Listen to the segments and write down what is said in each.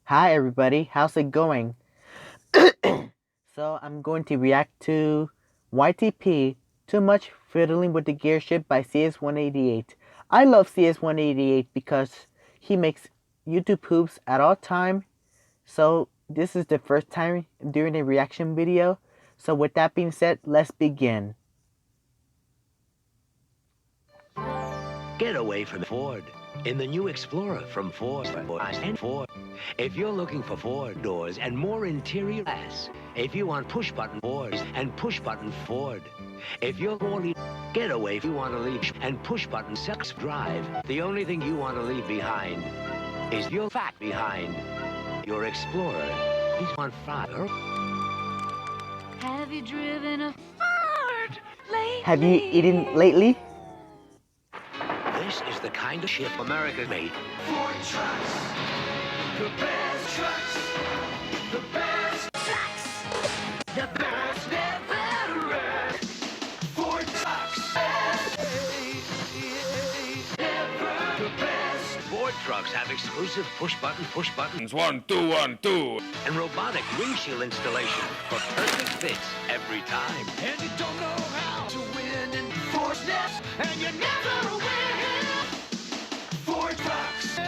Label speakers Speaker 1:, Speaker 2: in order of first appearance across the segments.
Speaker 1: Hi everybody, how's it going? So I'm going to react to YTP, Too Much Fiddling with the Gearshift by CS188. I love CS188 because he makes YouTube poops at all time. So this is the first time doing a reaction video. So with that being said, let's begin.
Speaker 2: Get away from Ford in the new Explorer from Ford. If you're looking for Ford doors and more interior glass, if you want push-button doors and push-button Ford, if you're only get away if you want to leave and push-button sex drive, the only thing you want to leave behind is your fat behind. Your Explorer, he's on fire.
Speaker 3: Have you driven a Ford lately?
Speaker 1: Have you eaten lately?
Speaker 2: This is the kind of shit America made.
Speaker 4: Ford trucks, the best trucks, the best trucks, the best never rest. Ford trucks, never the best.
Speaker 2: Ford trucks have exclusive push buttons,
Speaker 5: 1, 2, 1, 2.
Speaker 2: and robotic windshield installation for perfect fits every time.
Speaker 4: And you don't know how to win in Ford's nest, and you never win. Ford trucks,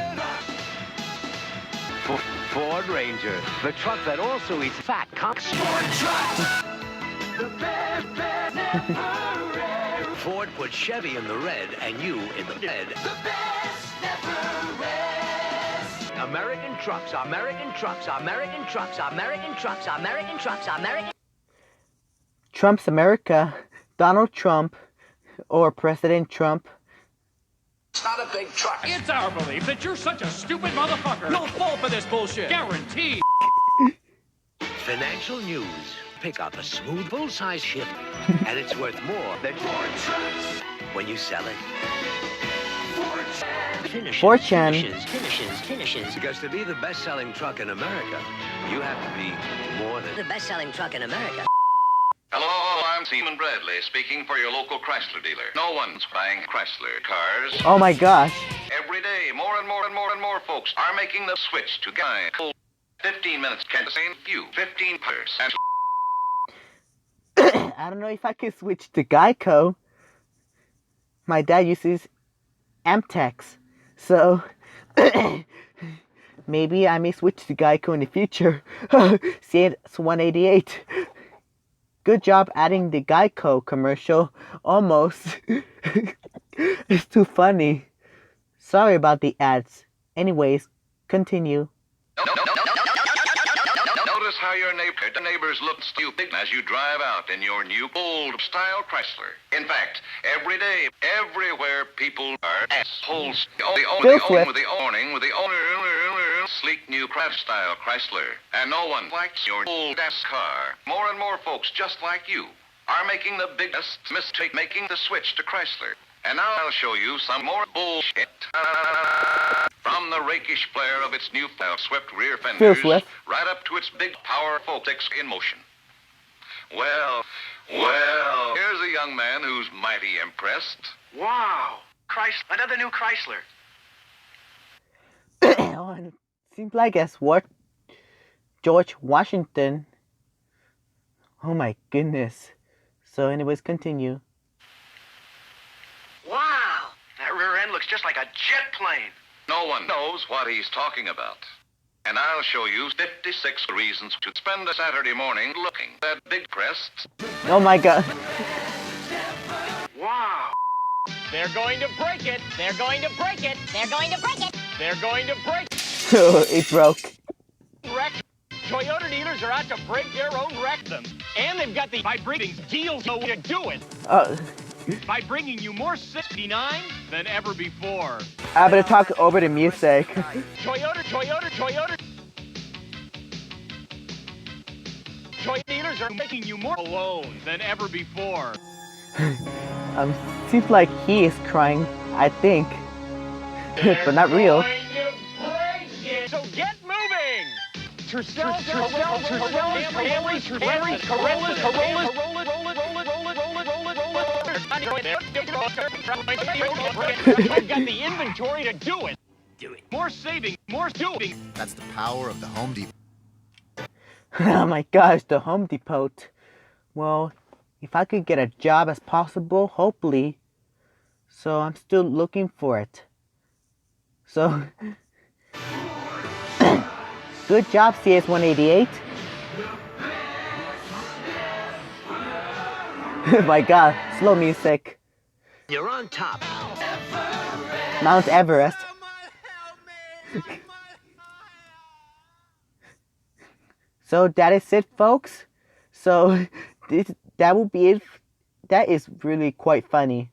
Speaker 2: Ford Ranger, the truck that also eats fat cocks.
Speaker 4: Ford trucks, the best never rest.
Speaker 2: Ford put Chevy in the red and you in the red.
Speaker 4: The best never rest.
Speaker 2: American trucks, American trucks, American trucks, American trucks, American trucks, American.
Speaker 1: Trump's America, Donald Trump, or President Trump.
Speaker 4: It's not a big truck.
Speaker 5: It's our belief that you're such a stupid motherfucker. You'll fall for this bullshit. Guaranteed.
Speaker 2: Financial news. Pick up a smooth full-size ship, and it's worth more than
Speaker 4: Ford trucks,
Speaker 2: when you sell it.
Speaker 4: Ford trucks.
Speaker 2: Finishes. Because to be the best-selling truck in America, you have to be more than
Speaker 6: The best-selling truck in America.
Speaker 7: Hello, I'm Seaman Bradley, speaking for your local Chrysler dealer. No one's buying Chrysler cars.
Speaker 1: Oh my gosh.
Speaker 7: Every day, more and more folks are making the switch to Geico. 15 minutes can save you 15%.
Speaker 1: I don't know if I could switch to Geico. My dad uses Amtex, so maybe I may switch to Geico in the future. CS188. Good job adding the Geico commercial. Almost. It's too funny. Sorry about the ads. Anyways, continue.
Speaker 7: Notice how your neighbors look stupid as you drive out in your new old-style Chrysler. In fact, every day, everywhere, people are assholes. The owning with the owner sleek new craft-style Chrysler. And no one likes your old-ass car. More and more folks just like you are making the biggest mistake, making the switch to Chrysler. And now I'll show you some more bullshit. From the rakish flare of its new swept rear fenders, right up to its big, powerful six in motion. Well, here's a young man who's mighty impressed.
Speaker 8: Wow, Chrysler, another new Chrysler.
Speaker 1: Oh, it seems like as what George Washington. Oh my goodness. So anyways, continue.
Speaker 8: Wow, that rear end looks just like a jet plane.
Speaker 7: No one knows what he's talking about. And I'll show you 56 reasons to spend a Saturday morning looking at big crest.
Speaker 1: Oh my god.
Speaker 8: Wow.
Speaker 5: They're going to break it. They're going to break it.
Speaker 6: They're going to break it.
Speaker 5: They're going to break
Speaker 1: It broke.
Speaker 5: wreck. Toyota dealers are out to break their own wreck them. And they've got the by bringing deals no way to do it. By bringing you more 69 than ever before.
Speaker 1: I better talk over the music.
Speaker 5: Toyota dealers are making you more alone than ever before.
Speaker 1: Seems like he is crying, I think. But not real.
Speaker 5: So get moving! Tercel, I've got the inventory to do it. More saving. more doing.
Speaker 9: That's the power of the Home Depot.
Speaker 1: Oh my gosh, the Home Depot. Well, if I could get a job as possible, hopefully. So I'm still looking for it. So, good job, CS188. My god, slow music.
Speaker 2: You're on top.
Speaker 1: Mount Everest. So that is it, folks. So that will be it. That is really quite funny.